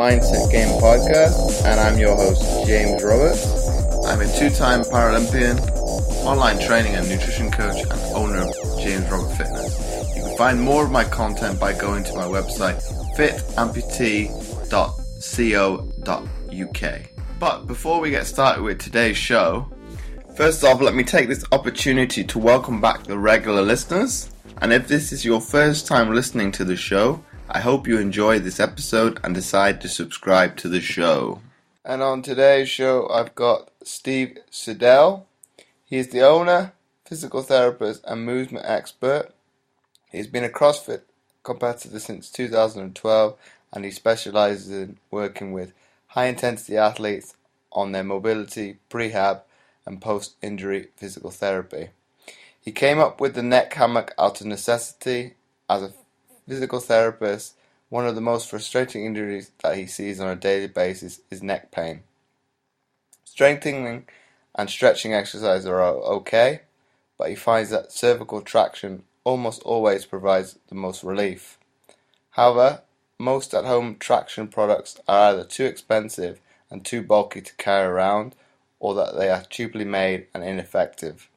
Mindset Game podcast, and I'm your host, James Roberts. I'm a two-time Paralympian, online training and nutrition coach, and owner of James Robert Fitness. You can find more of my content by going to my website, fitamputee.co.uk. But before we get started with today's show, first off, let me take this opportunity to welcome back the regular listeners. And if this is your first time listening to the show, I hope you enjoy this episode and decide to subscribe to the show. And on today's show, I've got Steve Sudell. He is the owner, physical therapist, and movement expert. He's been a CrossFit competitor since 2012, and he specializes in working with high-intensity athletes on their mobility, prehab, and post-injury physical therapy. He came up with the neck hammock out of necessity. As a physical therapist, one of the most frustrating injuries that he sees on a daily basis is neck pain. Strengthening and stretching exercises are okay, but he finds that cervical traction almost always provides the most relief. However, most at-home traction products are either too expensive and too bulky to carry around, or that they are cheaply made and ineffective.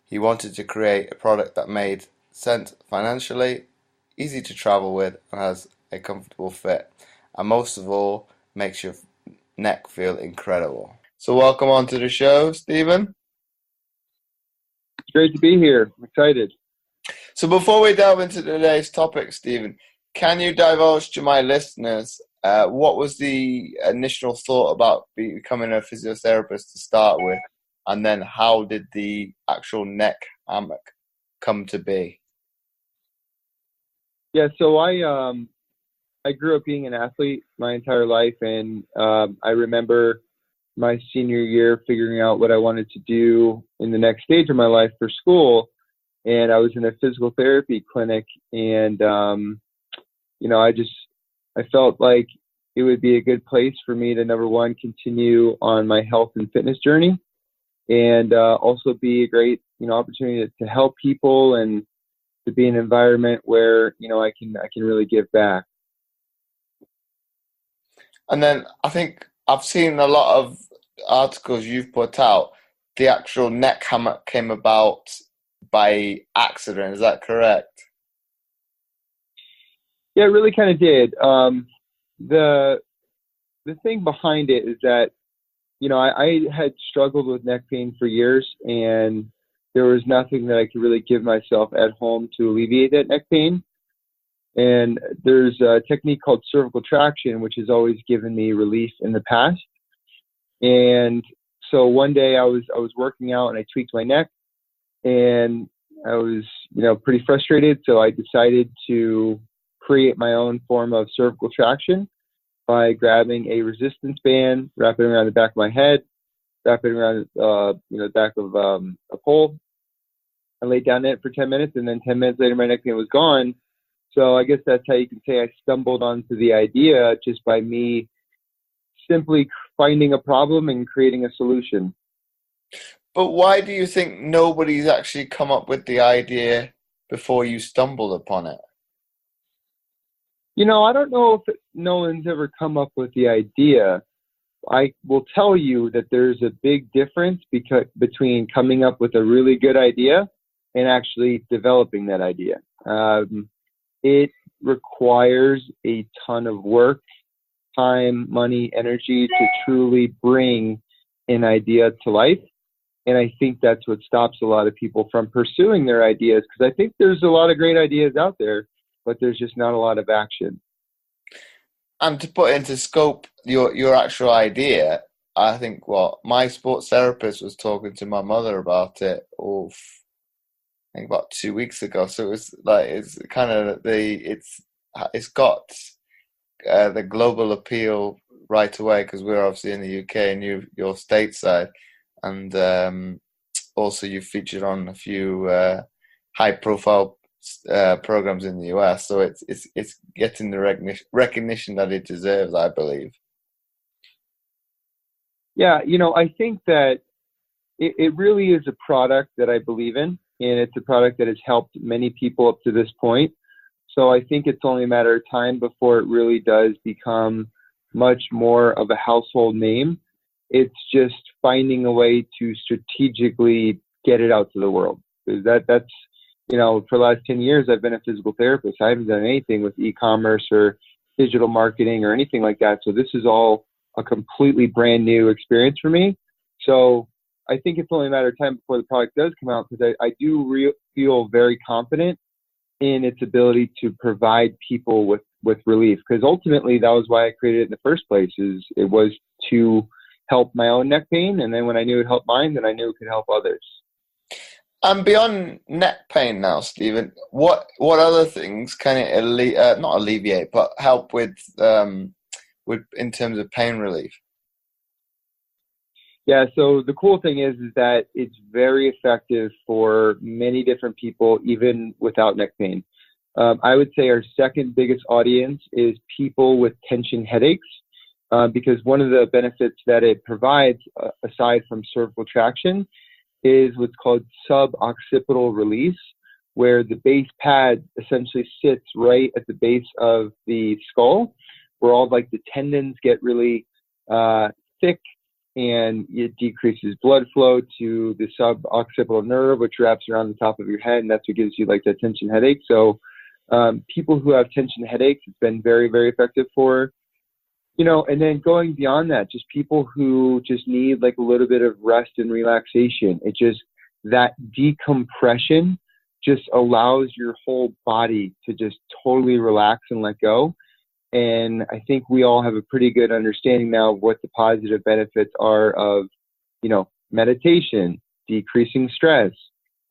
He wanted to create a product that made sense financially, easy to travel with, and has a comfortable fit, and most of all, makes your neck feel incredible. So welcome on to the show, Stephen. It's great to be here. I'm excited. So before we delve into today's topic, Stephen, can you divulge to my listeners what was the initial thought about becoming a physiotherapist to start with? And then how did the actual neck hammock come to be? Yeah, so I grew up being an athlete my entire life, and I remember my senior year figuring out what I wanted to do in the next stage of my life for school. And I was in a physical therapy clinic, and I felt like it would be a good place for me to, number one, continue on my health and fitness journey, and also be a great, opportunity to help people and to be in an environment where, I can really give back. And then I think I've seen a lot of articles you've put out. The actual neck hammock came about by accident. Is that correct? Yeah, it really kind of did. The thing behind it is that, I had struggled with neck pain for years, and there was nothing that I could really give myself at home to alleviate that neck pain. And there's a technique called cervical traction, which has always given me relief in the past. And so one day I was working out and I tweaked my neck, and I was, pretty frustrated. So I decided to create my own form of cervical traction by grabbing a resistance band, wrapping it around the back of my head, wrapping it around the back of a pole. I laid down in it for 10 minutes, and then 10 minutes later my neck pain was gone. So I guess that's how you can say I stumbled onto the idea, just by me simply finding a problem and creating a solution. But why do you think nobody's actually come up with the idea before you stumbled upon it? I don't know if no one's ever come up with the idea. I will tell you that there's a big difference between coming up with a really good idea and actually developing that idea. It requires a ton of work, time, money, energy to truly bring an idea to life. And I think that's what stops a lot of people from pursuing their ideas, because I think there's a lot of great ideas out there, but there's just not a lot of action. And to put into scope your actual idea, I think my sports therapist was talking to my mother about it, I think about 2 weeks ago. So it's kind of it's got the global appeal right away, because we're obviously in the UK and you're stateside, and also you featured on a few high-profile programs in the US, so it's getting the recognition that it deserves, I believe. Yeah, I think that it really is a product that I believe in, and it's a product that has helped many people up to this point. So I think it's only a matter of time before it really does become much more of a household name. It's just finding a way to strategically get it out to the world. Because that's, for the last 10 years, I've been a physical therapist. I haven't done anything with e-commerce or digital marketing or anything like that. So this is all a completely brand new experience for me. So I think it's only a matter of time before the product does come out, because I do feel very confident in its ability to provide people with relief. Because ultimately, that was why I created it in the first place. It was to help my own neck pain, and then when I knew it helped mine, then I knew it could help others. And beyond neck pain now, Steven, what other things can it not alleviate, but help with in terms of pain relief? Yeah, so the cool thing is that it's very effective for many different people, even without neck pain. I would say our second biggest audience is people with tension headaches, because one of the benefits that it provides, aside from cervical traction, is what's called suboccipital release, where the base pad essentially sits right at the base of the skull, where all like the tendons get really thick, and it decreases blood flow to the suboccipital nerve, which wraps around the top of your head, and that's what gives you like that tension headache. So people who have tension headaches, it's been very, very effective for. And then going beyond that, just people who just need like a little bit of rest and relaxation. It just, that decompression just allows your whole body to just totally relax and let go. And I think we all have a pretty good understanding now of what the positive benefits are of, meditation, decreasing stress.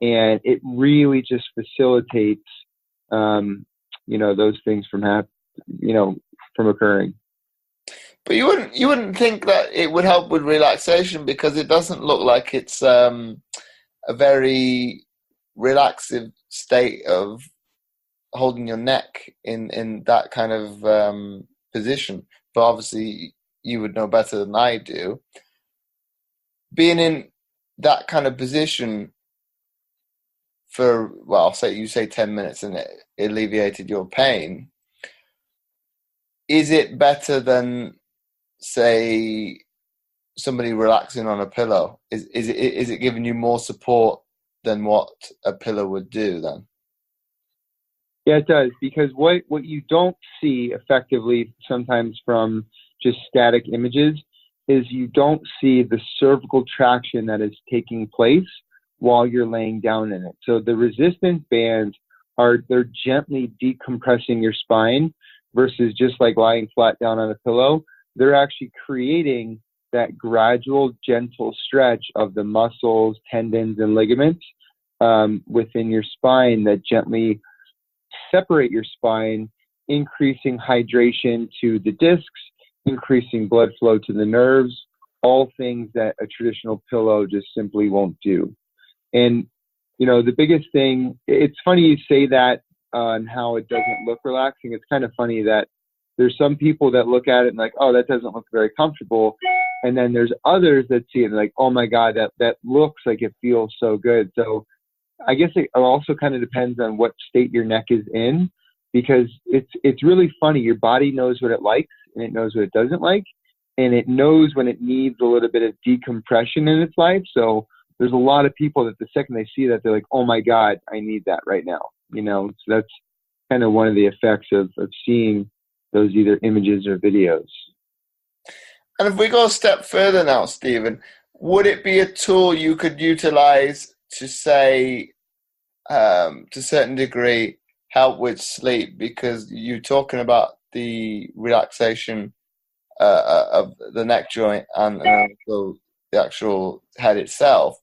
And it really just facilitates, those things from from occurring. But you wouldn't think that it would help with relaxation, because it doesn't look like it's a very relaxive state of holding your neck in that kind of position. But obviously you would know better than I do. Being in that kind of position for, you say 10 minutes and it alleviated your pain. Is it better than, say, somebody relaxing on a pillow? Is it giving you more support than what a pillow would do then? Yeah, it does, because what you don't see effectively sometimes from just static images is you don't see the cervical traction that is taking place while you're laying down in it. So the resistance bands they're gently decompressing your spine versus just like lying flat down on a pillow. They're actually creating that gradual, gentle stretch of the muscles, tendons, and ligaments within your spine that gently separate your spine, increasing hydration to the discs, increasing blood flow to the nerves, all things that a traditional pillow just simply won't do. And, the biggest thing, it's funny you say that on how it doesn't look relaxing. It's kind of funny that there's some people that look at it and like, oh, that doesn't look very comfortable. And then there's others that see it and like, oh my God, that looks like it feels so good. So I guess it also kind of depends on what state your neck is in, because it's really funny. Your body knows what it likes and it knows what it doesn't like, and it knows when it needs a little bit of decompression in its life. So there's a lot of people that the second they see that, they're like, oh my God, I need that right now. So that's kind of one of the effects of seeing those either images or videos. And if we go a step further now, Steven, would it be a tool you could utilize to say, to a certain degree, help with sleep? Because you're talking about the relaxation of the neck joint and also the actual head itself.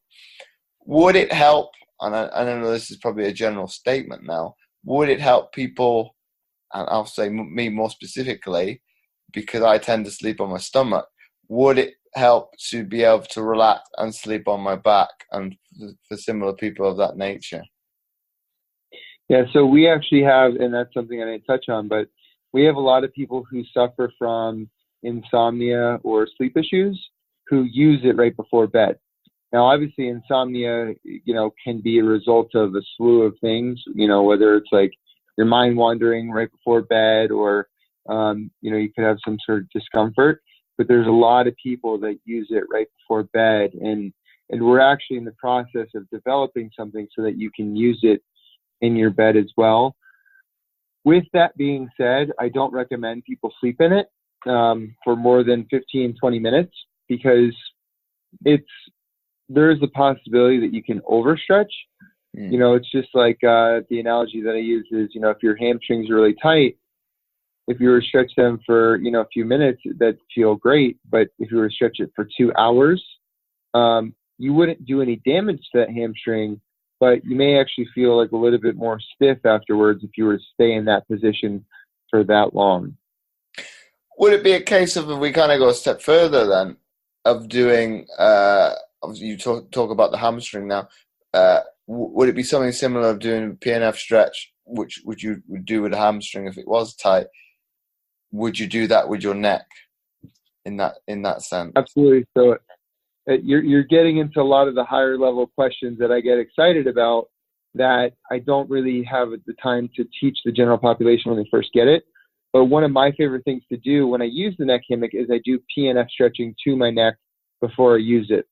Would it help, and I know this is probably a general statement now, would it help people, and I'll say me more specifically, because I tend to sleep on my stomach, would it help to be able to relax and sleep on my back, and for similar people of that nature? Yeah, so we actually have, and that's something I didn't touch on, but we have a lot of people who suffer from insomnia or sleep issues who use it right before bed. Now, obviously, insomnia, can be a result of a slew of things, whether it's like your mind wandering right before bed, or You could have some sort of discomfort, but there's a lot of people that use it right before bed. And we're actually in the process of developing something so that you can use it in your bed as well. With that being said, I don't recommend people sleep in it for more than 15, 20 minutes, because there is the possibility that you can overstretch. It's just like the analogy that I use is, if your hamstrings are really tight, if you were to stretch them for, a few minutes, that'd feel great. But if you were to stretch it for 2 hours, you wouldn't do any damage to that hamstring, but you may actually feel like a little bit more stiff afterwards if you were to stay in that position for that long. Would it be a case of, if we kind of go a step further then, of doing, obviously you talk about the hamstring now, would it be something similar of doing PNF stretch, which you would do with a hamstring if it was tight? Would you do that with your neck in that sense? Absolutely. So you're getting into a lot of the higher level questions that I get excited about that I don't really have the time to teach the general population when they first get it. But one of my favorite things to do when I use the neck hammock is I do PNF stretching to my neck before I use it.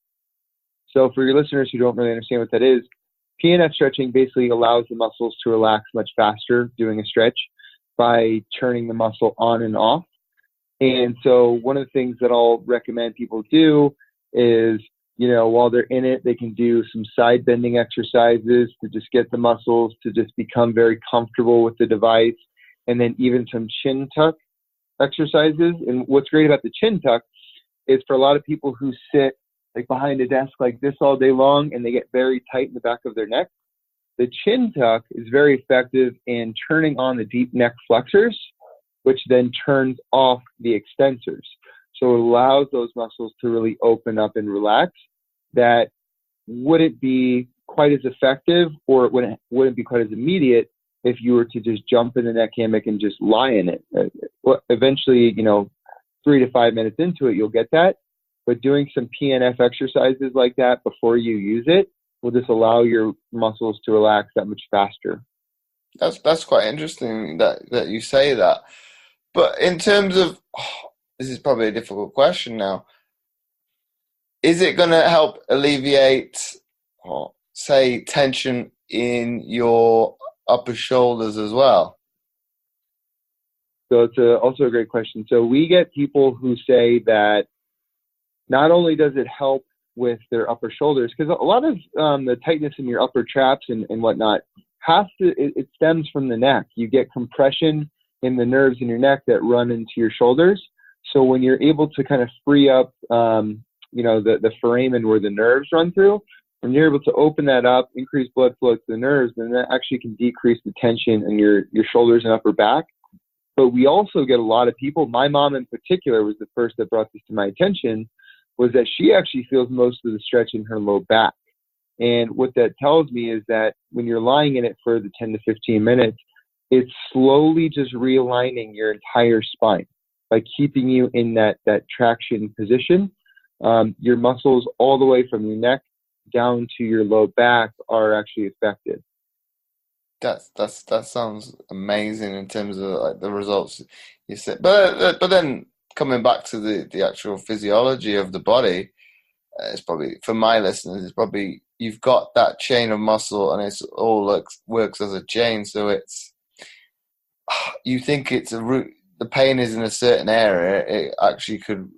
So for your listeners who don't really understand what that is, PNF stretching basically allows the muscles to relax much faster doing a stretch by turning the muscle on and off. And so one of the things that I'll recommend people do is, while they're in it, they can do some side bending exercises to just get the muscles to just become very comfortable with the device. And then even some chin tuck exercises. And what's great about the chin tuck is for a lot of people who sit like behind a desk like this all day long and they get very tight in the back of their neck, the chin tuck is very effective in turning on the deep neck flexors, which then turns off the extensors. So it allows those muscles to really open up and relax. That wouldn't be quite as effective, or it wouldn't be quite as immediate if you were to just jump in the neck hammock and just lie in it. Eventually, 3 to 5 minutes into it, you'll get that. But doing some PNF exercises like that before you use it will just allow your muscles to relax that much faster. That's quite interesting that you say that. But in terms of, this is probably a difficult question now. Is it going to help alleviate, say, tension in your upper shoulders as well? So it's also a great question. So we get people who say that not only does it help with their upper shoulders, because a lot of the tightness in your upper traps and whatnot it stems from the neck. You get compression in the nerves in your neck that run into your shoulders. So when you're able to kind of free up, the foramen where the nerves run through, when you're able to open that up, increase blood flow to the nerves, then that actually can decrease the tension in your shoulders and upper back. But we also get a lot of people, my mom in particular was the first that brought this to my attention, was that she actually feels most of the stretch in her low back. And what that tells me is that when you're lying in it for the 10 to 15 minutes, it's slowly just realigning your entire spine by keeping you in that traction position. Your muscles all the way from your neck down to your low back are actually affected. That sounds amazing in terms of like the results you said. But then coming back to the actual physiology of the body, it's probably, for my listeners, it's probably, you've got that chain of muscle and it's all works as a chain. So it's, you think it's a root, the pain is in a certain area, it actually could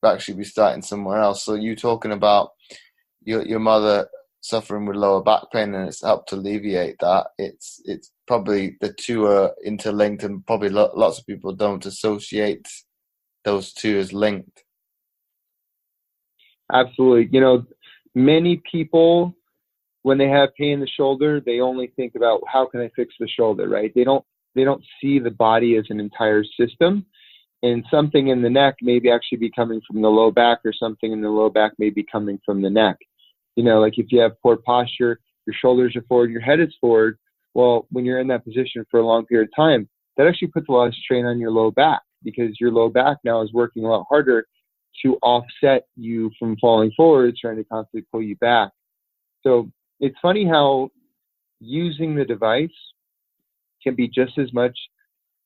actually be starting somewhere else. So you talking about your mother suffering with lower back pain and it's helped to alleviate that. It's probably the two are interlinked, and probably lots of people don't associate those two as linked. Absolutely. Many people, when they have pain in the shoulder, they only think about how can I fix the shoulder, right? They don't see the body as an entire system, and something in the neck may be actually be coming from the low back, or something in the low back may be coming from the neck. Like if you have poor posture, your shoulders are forward, your head is forward. Well, when you're in that position for a long period of time, that actually puts a lot of strain on your low back, because your low back now is working a lot harder to offset you from falling forward, trying to constantly pull you back. So it's funny how using the device can be just as much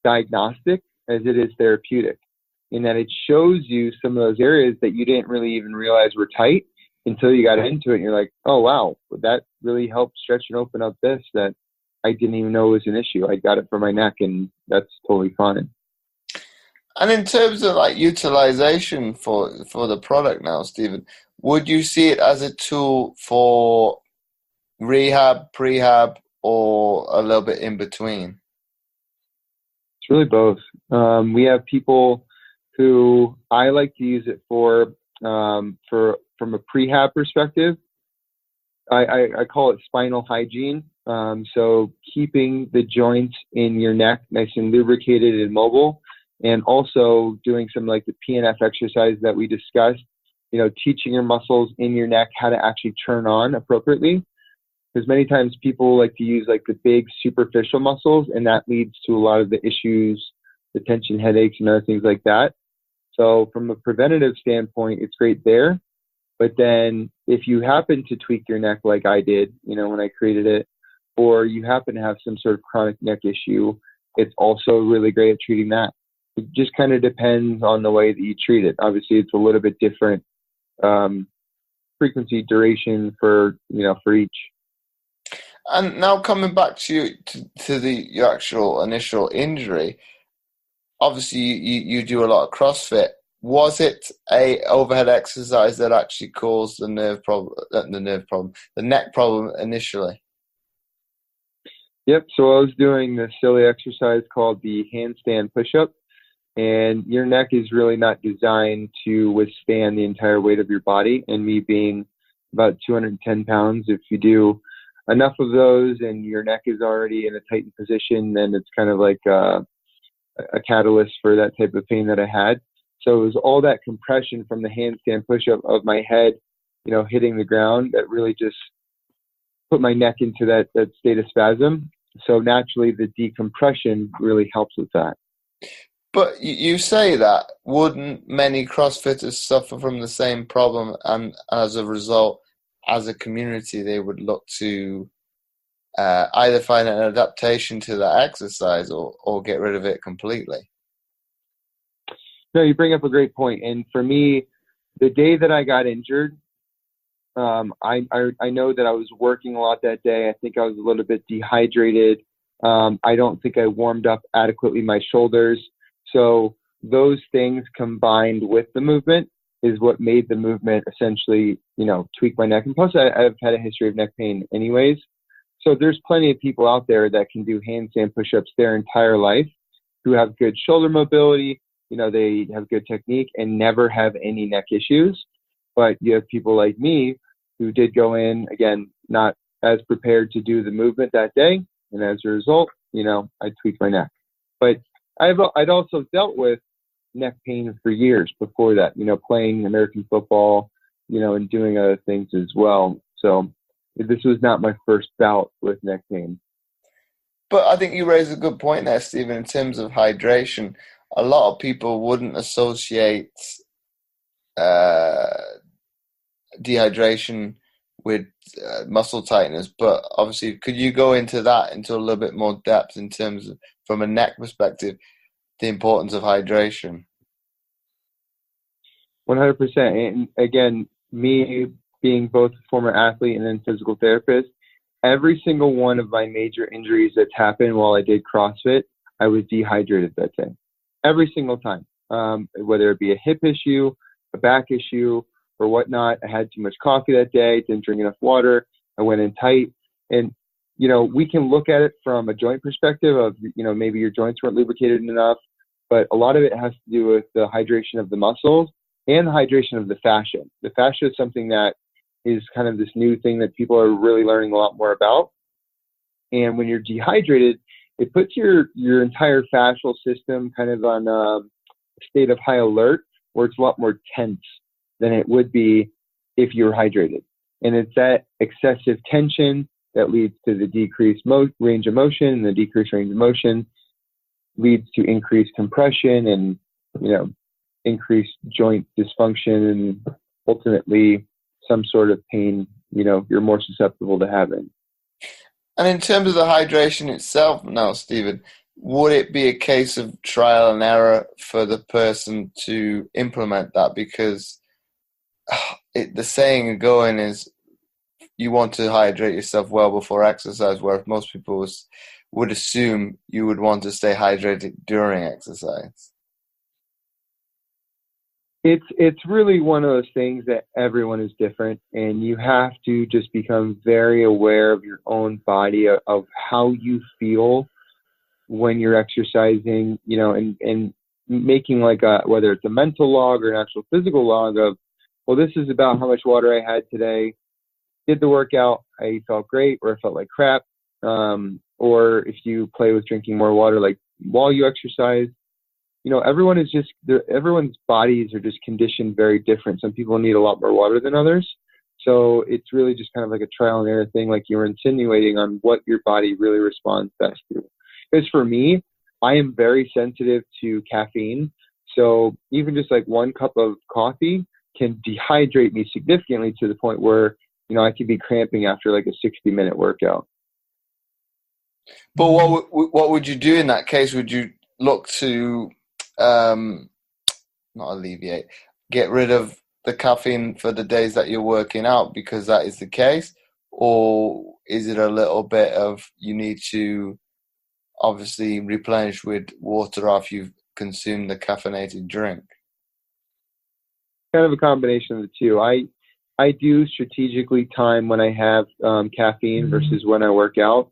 diagnostic as it is therapeutic, in that it shows you some of those areas that you didn't really even realize were tight until you got into it. And you're like, oh, wow, that really helped stretch and open up this that I didn't even know was an issue. I got it for my neck, and that's totally fine. And in terms of like utilization for the product now, Steven, would you see it as a tool for rehab, prehab, or a little bit in between? It's really both. We have people who I like to use it from a prehab perspective. I call it spinal hygiene. So keeping the joints in your neck nice and lubricated and mobile, and also doing some like the PNF exercise that we discussed, teaching your muscles in your neck how to actually turn on appropriately. Because many times people like to use like the big superficial muscles, and that leads to a lot of the issues, the tension, headaches, and other things like that. So from a preventative standpoint, it's great there. But then if you happen to tweak your neck like I did, when I created it, or you happen to have some sort of chronic neck issue, it's also really great at treating that. It just kind of depends on the way that you treat it. Obviously, it's a little bit different frequency, duration for each. And now coming back to your actual initial injury, obviously you do a lot of CrossFit. Was it a overhead exercise that actually caused the neck problem initially? Yep. So I was doing this silly exercise called the handstand push-up, and your neck is really not designed to withstand the entire weight of your body. And me being about 210 pounds, if you do enough of those and your neck is already in a tightened position, then it's kind of like a catalyst for that type of pain that I had. So it was all that compression from the handstand push-up of my head, hitting the ground that really just put my neck into that state of spasm. So naturally, the decompression really helps with that. But you say that, wouldn't many CrossFitters suffer from the same problem, and as a result, as a community, they would look to either find an adaptation to that exercise or get rid of it completely? No, you bring up a great point. And for me, the day that I got injured, I know that I was working a lot that day. I think I was a little bit dehydrated. I don't think I warmed up adequately my shoulders. So those things combined with the movement is what made the movement essentially, tweak my neck. And plus I've had a history of neck pain anyways. So there's plenty of people out there that can do handstand push-ups their entire life who have good shoulder mobility, they have good technique and never have any neck issues. But you have people like me who did go in, again, not as prepared to do the movement that day. And as a result, I tweaked my neck. But I'd also dealt with neck pain for years before that, playing American football, and doing other things as well. So this was not my first bout with neck pain. But I think you raise a good point there, Steven, in terms of hydration. A lot of people wouldn't associate dehydration with muscle tightness, but obviously, could you go into that into a little bit more depth in terms of, from a neck perspective, the importance of hydration? 100%. And again, me being both a former athlete and then physical therapist, every single one of my major injuries that's happened while I did CrossFit, I was dehydrated that day. Every single time, whether it be a hip issue, a back issue, or whatnot. I had too much coffee that day, didn't drink enough water, I went in tight. And, we can look at it from a joint perspective of, maybe your joints weren't lubricated enough, but a lot of it has to do with the hydration of the muscles and the hydration of the fascia. The fascia is something that is kind of this new thing that people are really learning a lot more about. And when you're dehydrated, it puts your entire fascial system kind of on a state of high alert, where it's a lot more tense than it would be if you were hydrated. And it's that excessive tension that leads to the decreased range of motion, and the decreased range of motion leads to increased compression and, increased joint dysfunction, and ultimately some sort of pain, you're more susceptible to having. And in terms of the hydration itself now, Steven, would it be a case of trial and error for the person to implement that? Because the saying going is you want to hydrate yourself well before exercise, whereas most people would assume you would want to stay hydrated during exercise. It's really one of those things that everyone is different, and you have to just become very aware of your own body, of how you feel when you're exercising, and making like whether it's a mental log or an actual physical log of, well, this is about how much water I had today. Did the workout, I felt great, or I felt like crap. Or if you play with drinking more water, like while you exercise, everyone's bodies are just conditioned very different. Some people need a lot more water than others. So it's really just kind of like a trial and error thing, like you were insinuating, on what your body really responds best to. Because for me, I am very sensitive to caffeine. So even just like one cup of coffee can dehydrate me significantly to the point where, I could be cramping after like a 60-minute workout. But what would you do in that case? Would you look to not alleviate, get rid of the caffeine for the days that you're working out because that is the case? Or is it a little bit of you need to obviously replenish with water after you've consumed the caffeinated drink? Kind of a combination of the two. I do strategically time when I have caffeine versus when I work out.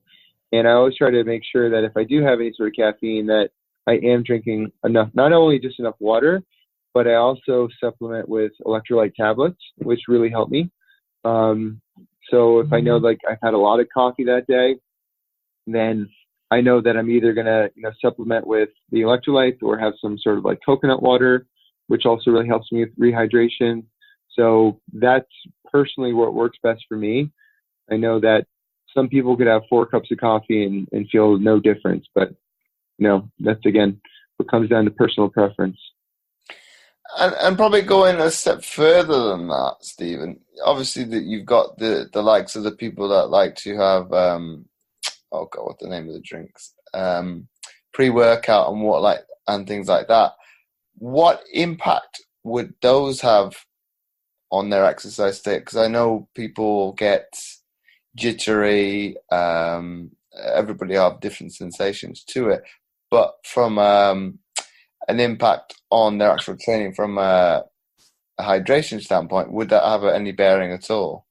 And I always try to make sure that if I do have any sort of caffeine, that I am drinking enough, not only just enough water, but I also supplement with electrolyte tablets, which really help me. So if I know like I've had a lot of coffee that day, then I know that I'm either going to supplement with the electrolytes or have some sort of like coconut water, which also really helps me with rehydration. So that's personally what works best for me. I know that some people could have 4 cups of coffee and feel no difference, but that's again what comes down to personal preference. And probably going a step further than that, Stephen. Obviously, that you've got the likes of the people that like to have what's the name of the drinks? Pre-workout and things like that. What impact would those have on their exercise state? Because I know people get jittery. Everybody have different sensations to it, but from an impact on their actual training from a hydration standpoint, would that have any bearing at all?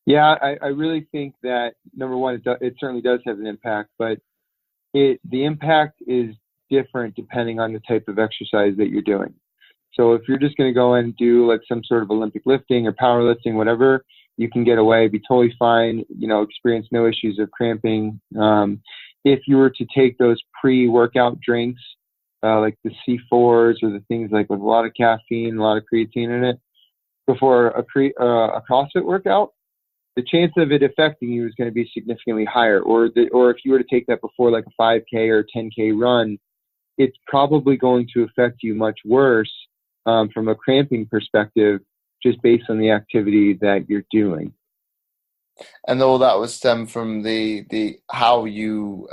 Yeah, I really think that, number one, it certainly does have an impact, but the impact is different depending on the type of exercise that you're doing. So if you're just going to go and do like some sort of Olympic lifting or powerlifting, whatever, you can get away, be totally fine, experience no issues of cramping. If you were to take those pre-workout drinks, like the C4s or the things like with a lot of caffeine, a lot of creatine in it, before a CrossFit workout, the chance of it affecting you is going to be significantly higher. Or if you were to take that before like a 5K or 10K run, it's probably going to affect you much worse from a cramping perspective, just based on the activity that you're doing. And all that would stem from the how you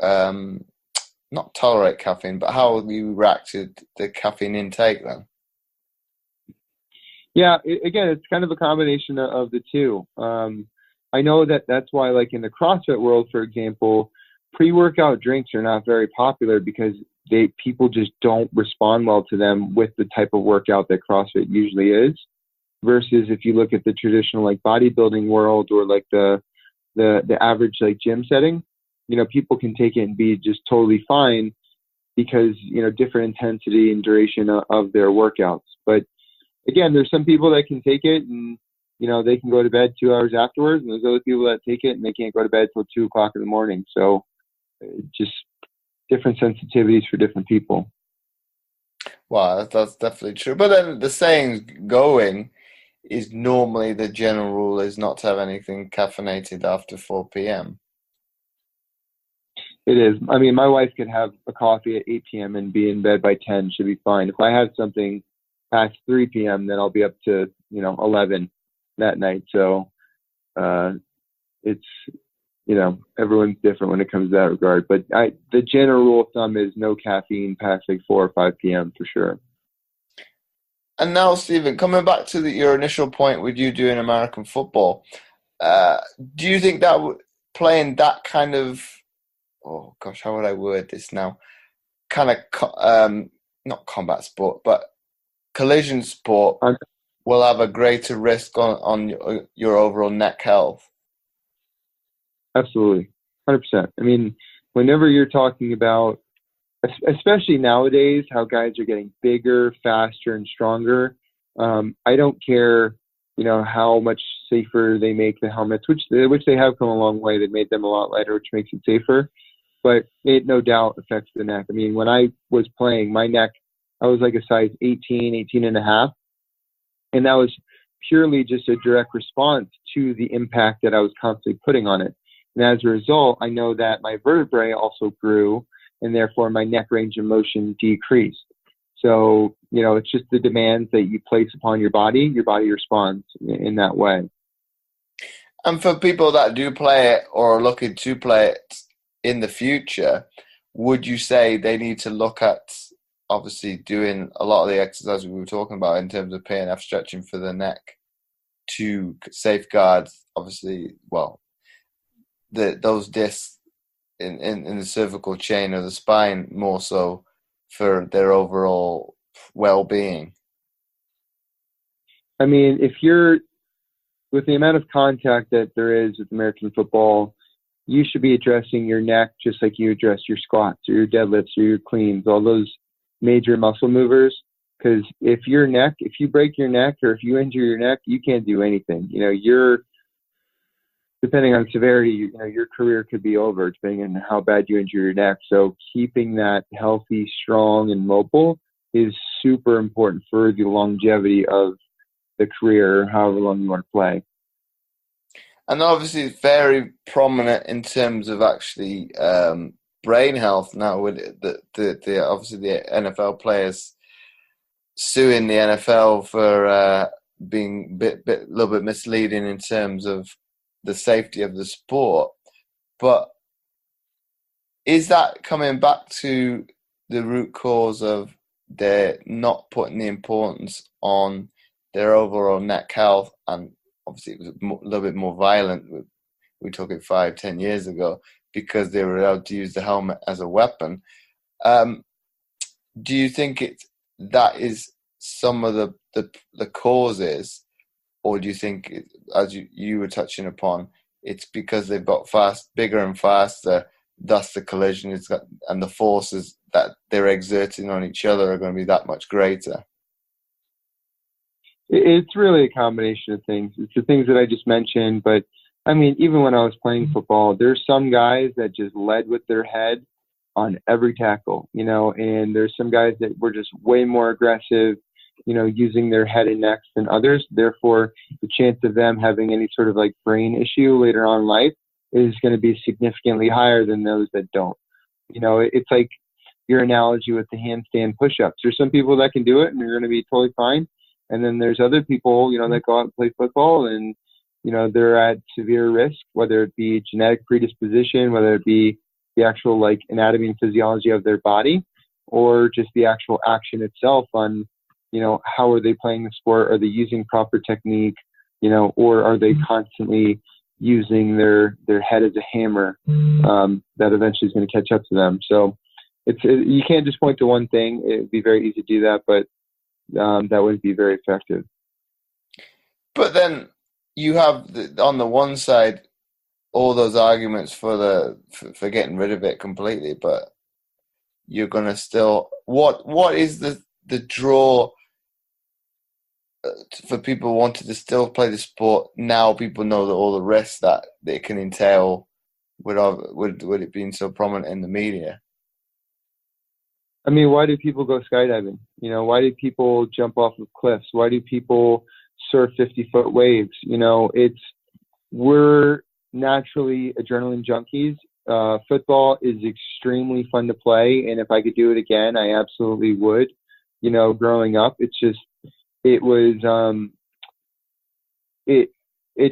not tolerate caffeine, but how you react to the caffeine intake then? Yeah, again, it's kind of a combination of the two. I know that's why, like in the CrossFit world, for example, pre-workout drinks are not very popular because people just don't respond well to them with the type of workout that CrossFit usually is. Versus if you look at the traditional like bodybuilding world or like the average like gym setting, people can take it and be just totally fine because different intensity and duration of their workouts. But again, there's some people that can take it and they can go to bed 2 hours afterwards, and there's other people that take it and they can't go to bed till 2 o'clock in the morning. So just different sensitivities for different people. Wow, that's definitely true. But then the saying going is normally the general rule is not to have anything caffeinated after 4 p.m. It is. I mean, my wife could have a coffee at 8 p.m. and be in bed by 10. She'll be fine. If I have something past 3 p.m., then I'll be up to 11 that night. So it's everyone's different when it comes to that regard. But the general rule of thumb is no caffeine past like 4 or 5 p.m. for sure. And now, Stephen, coming back to your initial point with you doing American football, do you think that playing that kind of, oh gosh, how would I word this now? Kind of, not combat sport, but collision sport will have a greater risk on your overall neck health? Absolutely. 100%. I mean, whenever you're talking about, especially nowadays, how guys are getting bigger, faster, and stronger, I don't care, how much safer they make the helmets, which they have come a long way. They've made them a lot lighter, which makes it safer. But it no doubt affects the neck. I mean, when I was playing, my neck, I was like a size 18 and a half. And that was purely just a direct response to the impact that I was constantly putting on it. And as a result, I know that my vertebrae also grew, and therefore my neck range of motion decreased. So, it's just the demands that you place upon your body responds in that way. And for people that do play it or are looking to play it in the future, would you say they need to look at obviously doing a lot of the exercises we were talking about in terms of PNF stretching for the neck to safeguard, obviously, those discs in the cervical chain of the spine, more so for their overall well-being? I mean, if you're with the amount of contact that there is with American football, you should be addressing your neck just like you address your squats or your deadlifts or your cleans, all those major muscle movers. Because if you break your neck or if you injure your neck, you can't do anything. You're, depending on severity, your career could be over depending on how bad you injure your neck. So keeping that healthy, strong, and mobile is super important for the longevity of the career, however long you want to play. And obviously it's very prominent in terms of actually brain health now with the obviously the NFL players suing the NFL for being a little bit misleading in terms of the safety of the sport. But is that coming back to the root cause of they're not putting the importance on their overall neck health? And obviously it was a little bit more violent. We took it 5-10 years ago because they were allowed to use the helmet as a weapon. Do you think that is some of the causes, or do you think, as you were touching upon, it's because they've got bigger and faster, thus the collision and the forces that they're exerting on each other are going to be that much greater? It's really a combination of things. It's the things that I just mentioned, but I mean, even when I was playing football, there's some guys that just led with their head on every tackle, and there's some guys that were just way more aggressive, using their head and necks than others. Therefore, the chance of them having any sort of like brain issue later on in life is going to be significantly higher than those that don't. It's like your analogy with the handstand push-ups. There's some people that can do it and they're going to be totally fine. And then there's other people, that go out and play football and, they're at severe risk, whether it be genetic predisposition, whether it be the actual like anatomy and physiology of their body, or just the actual action itself on, how are they playing the sport? Are they using proper technique, or are they constantly using their head as a hammer that eventually is going to catch up to them? So you can't just point to one thing. It would be very easy to do that, but that wouldn't be very effective. But then you have on the one side all those arguments for getting rid of it completely, but you're gonna still what is the draw for people wanting to still play the sport now? People know that all the risks that it can entail with it being so prominent in the media. I mean, why do people go skydiving? Why do people jump off of cliffs? Why do people surf 50-foot waves? We're naturally adrenaline junkies. Football is extremely fun to play, and if I could do it again, I absolutely would. Growing up, it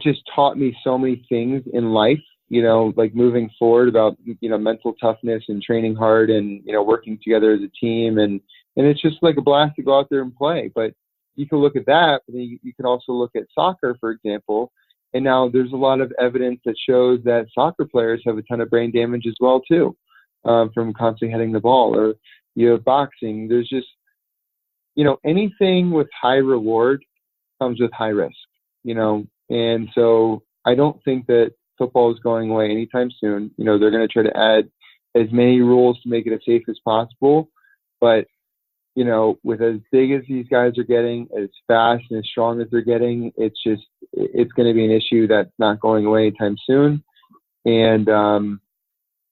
just taught me so many things in life like moving forward about, mental toughness and training hard and, working together as a team. And it's just like a blast to go out there and play. But you can look at that, but then you can also look at soccer, for example. And now there's a lot of evidence that shows that soccer players have a ton of brain damage as well, too, from constantly hitting the ball. Or you have boxing. There's just, anything with high reward comes with high risk, And so I don't think that football is going away anytime soon. They're going to try to add as many rules to make it as safe as possible. But, with as big as these guys are getting, as fast and as strong as they're getting, it's going to be an issue that's not going away anytime soon. And,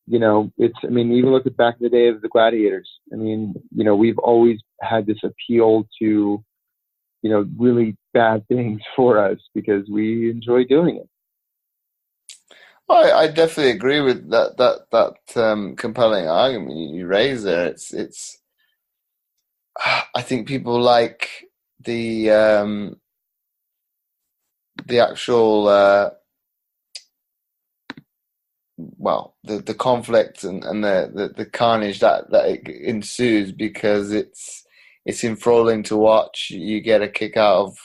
even look at back in the day of the gladiators. We've always had this appeal to, really bad things for us because we enjoy doing it. Well, I definitely agree with that compelling argument you raise there. It's. I think people like the actual the conflict and the carnage that it ensues, because it's enthralling to watch. You get a kick out of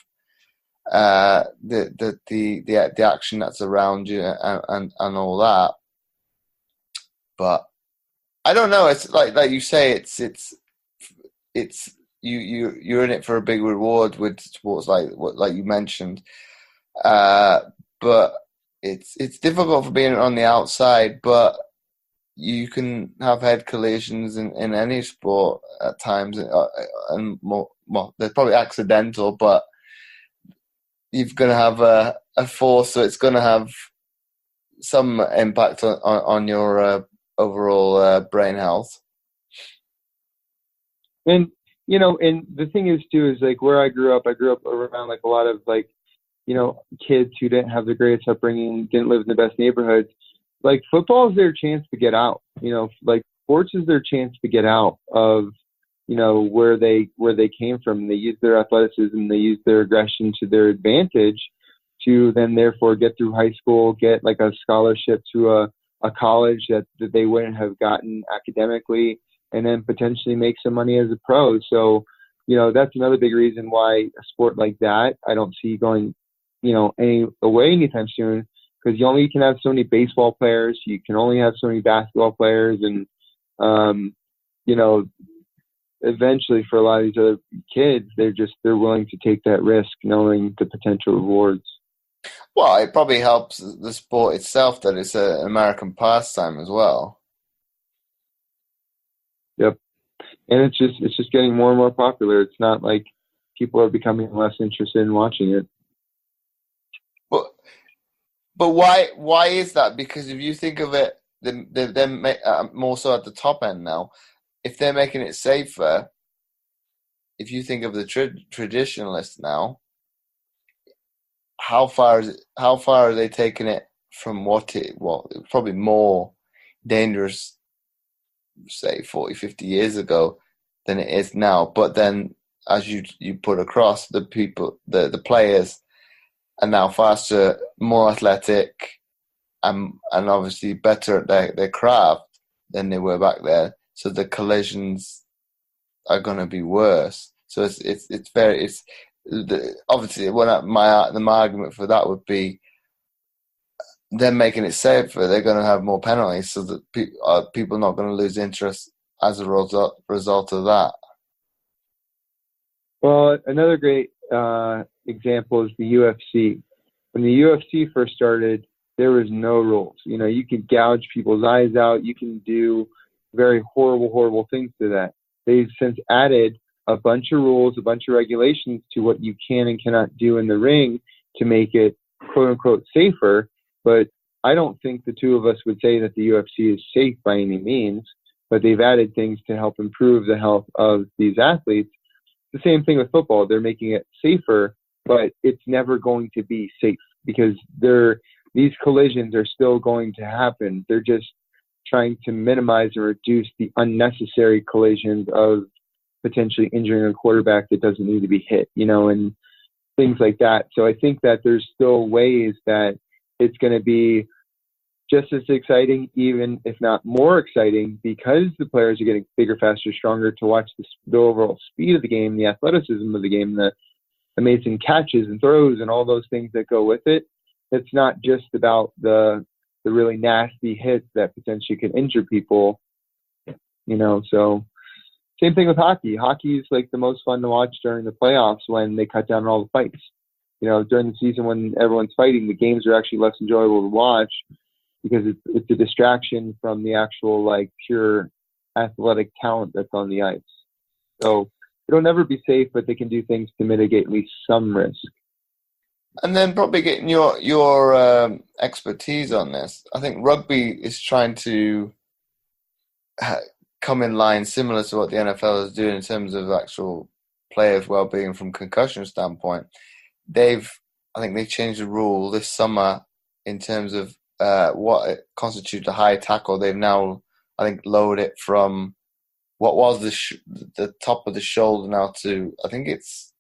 the action that's around you and all that. But I don't know. It's like you say. It's you're in it for a big reward with sports like you mentioned. But it's difficult for being on the outside. But you can have head collisions in any sport at times, and more. Well, they're probably accidental, but you're going to have a force, so it's going to have some impact on your overall brain health. And, and the thing is too, is like where I grew up around like a lot of like, kids who didn't have the greatest upbringing, didn't live in the best neighborhoods. Like football is their chance to get out, like sports is their chance to get out of, where they came from. They use their athleticism, they use their aggression to their advantage to then therefore get through high school, get like a scholarship to a college that they wouldn't have gotten academically, and then potentially make some money as a pro. So, that's another big reason why a sport like that, I don't see going, away anytime soon, because you only can have so many baseball players. You can only have so many basketball players. And, eventually for a lot of these other kids, they're willing to take that risk knowing the potential rewards. Well, it probably helps the sport itself that it's an American pastime as well. Yep. And it's just getting more and more popular. It's not like people are becoming less interested in watching it. But why is that? Because if you think of it, they're more so at the top end now. If they're making it safer, if you think of the traditionalists now, how far are they taking it from probably more dangerous, say 40, 50 years ago than it is now. But then as you put across, the people, the players are now faster, more athletic, and obviously better at their craft than they were back there. So the collisions are going to be worse. So obviously my argument for that would be them making it safer. They're going to have more penalties, so that people are not going to lose interest as a result of that. Well, another great example is the UFC. When the UFC first started, there was no rules. You could gouge people's eyes out. You can do very horrible things to that. They've since added a bunch of rules, a bunch of regulations to what you can and cannot do in the ring to make it quote unquote safer. But I don't think the two of us would say that the UFC is safe by any means, but they've added things to help improve the health of these athletes. The same thing with football. They're making it safer, but it's never going to be safe because these collisions are still going to happen. They're just trying to minimize and reduce the unnecessary collisions of potentially injuring a quarterback that doesn't need to be hit, and things like that. So I think that there's still ways that it's going to be just as exciting, even if not more exciting, because the players are getting bigger, faster, stronger, to watch the overall speed of the game, the athleticism of the game, the amazing catches and throws and all those things that go with it. It's not just about the really nasty hits that potentially can injure people, so same thing with hockey. Hockey is like the most fun to watch during the playoffs when they cut down on all the fights. During the season when everyone's fighting, the games are actually less enjoyable to watch because it's a distraction from the actual like pure athletic talent that's on the ice. So it'll never be safe, but they can do things to mitigate at least some risk. And then probably getting your expertise on this, I think rugby is trying to come in line similar to what the NFL is doing in terms of actual players' well-being from concussion standpoint. I think they've changed the rule this summer in terms of what constitutes a high tackle. They've now, I think, lowered it from what was the top of the shoulder now to, I think it's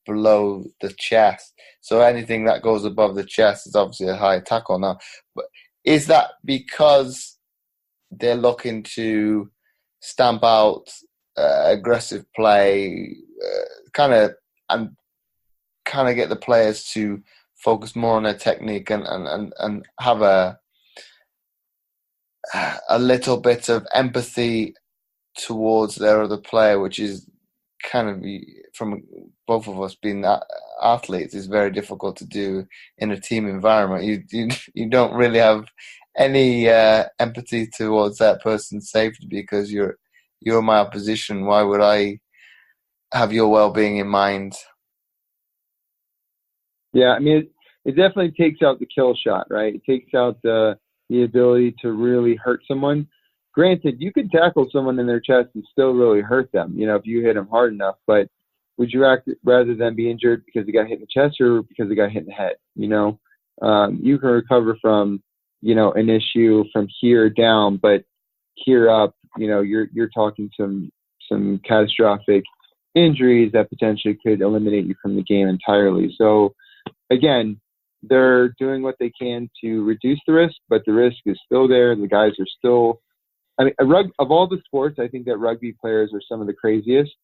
below the chest. So anything that goes above the chest is obviously a high tackle now. But is that because they're looking to stamp out aggressive play, kind of get the players to focus more on their technique and have a little bit of empathy towards their other player, which is kind of, from both of us being athletes, is very difficult to do in a team environment. You don't really have any empathy towards that person's safety because you're my opposition. Why would I have your well-being in mind? Yeah, I mean, it definitely takes out the kill shot, right? It takes out the ability to really hurt someone. Granted, you could tackle someone in their chest and still really hurt them, if you hit them hard enough. But would you rather than be injured because they got hit in the chest or because they got hit in the head? You can recover from, an issue from here down, but here up, you're talking some catastrophic injuries that potentially could eliminate you from the game entirely. So again, they're doing what they can to reduce the risk, but the risk is still there. The guys are still, of all the sports, I think that rugby players are some of the craziest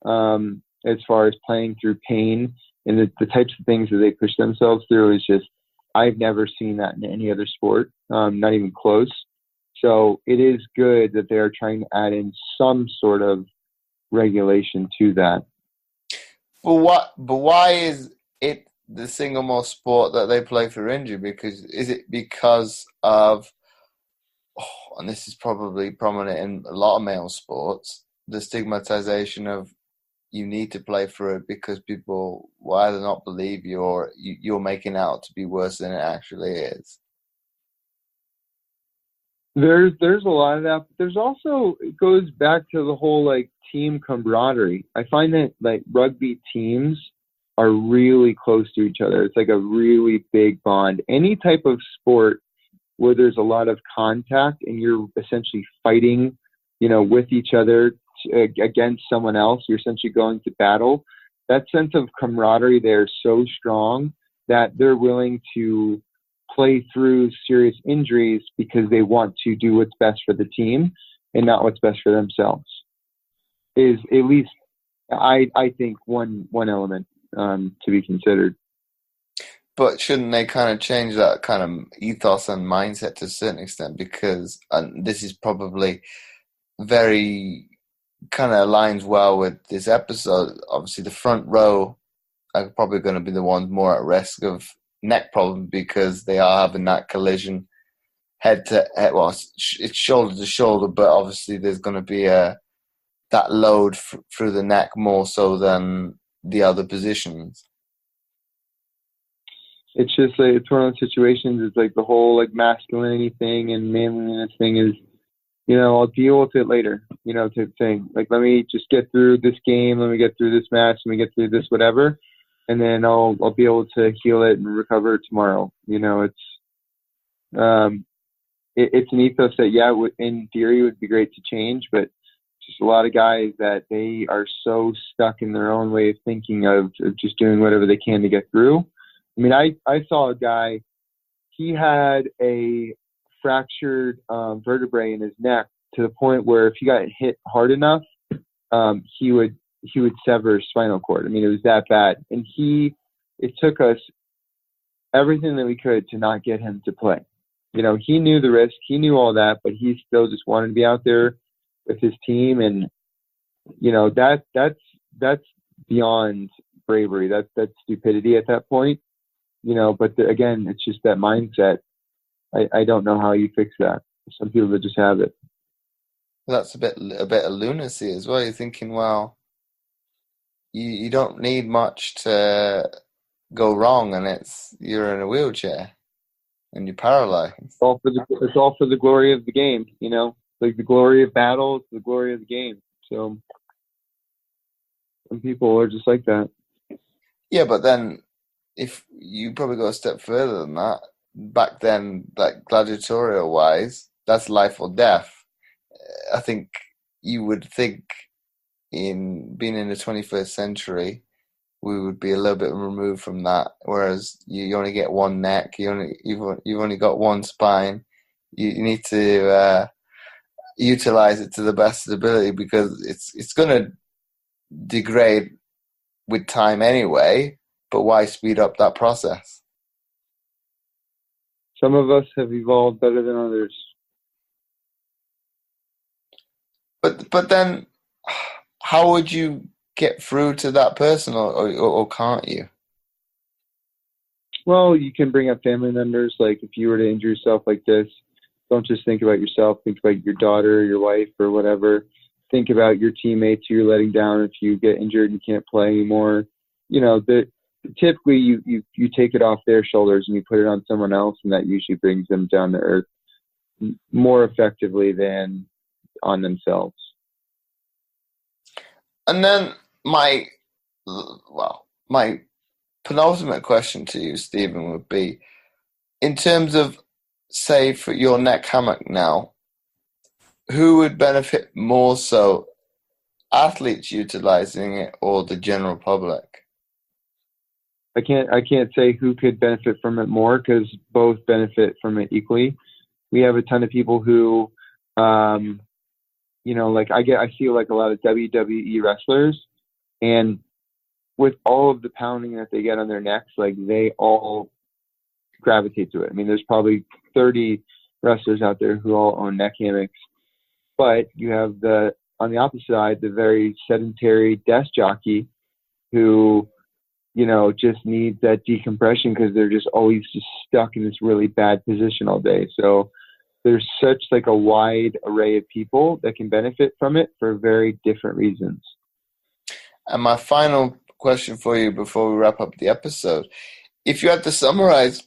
as far as playing through pain and the types of things that they push themselves through is just, I've never seen that in any other sport, not even close. So it is good that they're trying to add in some sort of regulation to that. But why is it the single most sport that they play for injury? Is it because of, and this is probably prominent in a lot of male sports, the stigmatization of you need to play for it because people will either not believe you or you're making out to be worse than it actually is? There's a lot of that. But there's also, it goes back to the whole like team camaraderie. I find that like rugby teams are really close to each other. It's like a really big bond. Any type of sport where there's a lot of contact and you're essentially fighting, with each other against someone else, you're essentially going to battle. That sense of camaraderie there is so strong that they're willing to play through serious injuries because they want to do what's best for the team and not what's best for themselves. Is at least, I think, one element to be considered. But shouldn't they kind of change that kind of ethos and mindset to a certain extent? Because, and this is probably very kind of aligns well with this episode. Obviously, the front row are probably going to be the ones more at risk of neck problems because they are having that collision head to head. Well, it's shoulder to shoulder, but obviously there's going to be that load through the neck more so than the other positions. It's just like, it's one of those situations. It's like the whole like masculinity thing and manliness thing is, I'll deal with it later, type thing. Like, let me just get through this game. Let me get through this match. Let me get through this whatever. And then I'll be able to heal it and recover tomorrow. It's an ethos that, in theory would be great to change, but just a lot of guys that they are so stuck in their own way of thinking of just doing whatever they can to get through. I mean, I saw a guy, he had a fractured vertebrae in his neck to the point where if he got hit hard enough, he would sever his spinal cord. I mean, it was that bad. And it took us everything that we could to not get him to play. You know, he knew the risk, he knew all that, but he still just wanted to be out there with his team. And, you know, that's beyond bravery. That's stupidity at that point, you know, but again, it's just that mindset. I don't know how you fix that. Some people that just have it. That's a bit of lunacy as well. You're thinking, well, you don't need much to go wrong, and you're in a wheelchair and you're paralyzed. It's all for the glory of the game, you know, like the glory of battle, it's the glory of the game. So some people are just like that. Yeah, but then if you probably go a step further than that, back then, like gladiatorial wise, that's life or death. I think you would think in being in the 21st century, we would be a little bit removed from that. Whereas you only get one neck, you've only got one spine. You need to utilize it to the best of the ability, because it's going to degrade with time anyway. But why speed up that process? Some of us have evolved better than others. But then, how would you get through to that person, or can't you? Well, you can bring up family members. Like if you were to injure yourself like this, don't just think about yourself. Think about your daughter, your wife, or whatever. Think about your teammates who you're letting down if you get injured and can't play anymore. You know, typically you take it off their shoulders and you put it on someone else, and that usually brings them down to earth more effectively than on themselves. And then my penultimate question to you, Stephen, would be, in terms of, say, for your neck hammock now, who would benefit more so, athletes utilizing it or the general public? I can't say who could benefit from it more, because both benefit from it equally. We have a ton of people who, you know, like I see like a lot of WWE wrestlers, and with all of the pounding that they get on their necks, like they all gravitate to it. I mean, there's probably 30 wrestlers out there who all own neck hammocks, but you have on the opposite side, the very sedentary desk jockey who, you know, just needs that decompression because they're just always just stuck in this really bad position all day. So there's such like a wide array of people that can benefit from it for very different reasons. And my final question for you before we wrap up the episode, if you had to summarize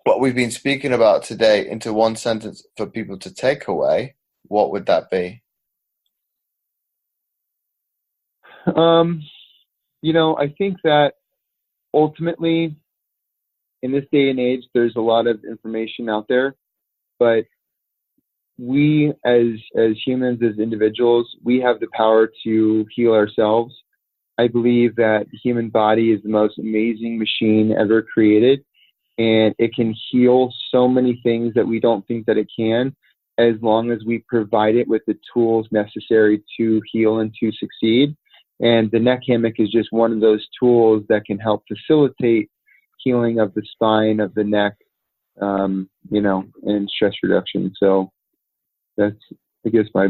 what we've been speaking about today into one sentence for people to take away, what would that be? You know, I think that ultimately in this day and age, there's a lot of information out there, but we as humans, as individuals, we have the power to heal ourselves. I believe that the human body is the most amazing machine ever created, and it can heal so many things that we don't think that it can, as long as we provide it with the tools necessary to heal and to succeed. And the neck hammock is just one of those tools that can help facilitate healing of the spine, of the neck, you know, and stress reduction. So that's, I guess, my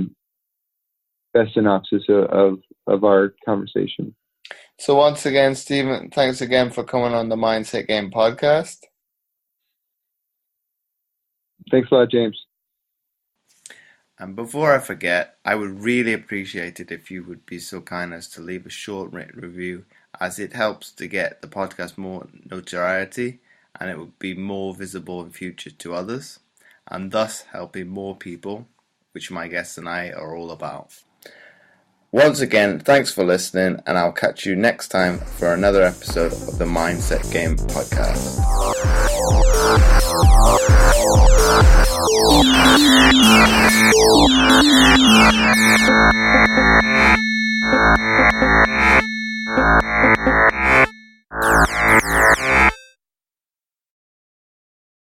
best synopsis of our conversation. So once again, Stephen, thanks again for coming on the Mindset Game podcast. Thanks a lot, James. And before I forget, I would really appreciate it if you would be so kind as to leave a short written review, as it helps to get the podcast more notoriety, and it would be more visible in future to others, and thus helping more people, which my guests and I are all about. Once again, thanks for listening, and I'll catch you next time for another episode of the Mindset Game podcast.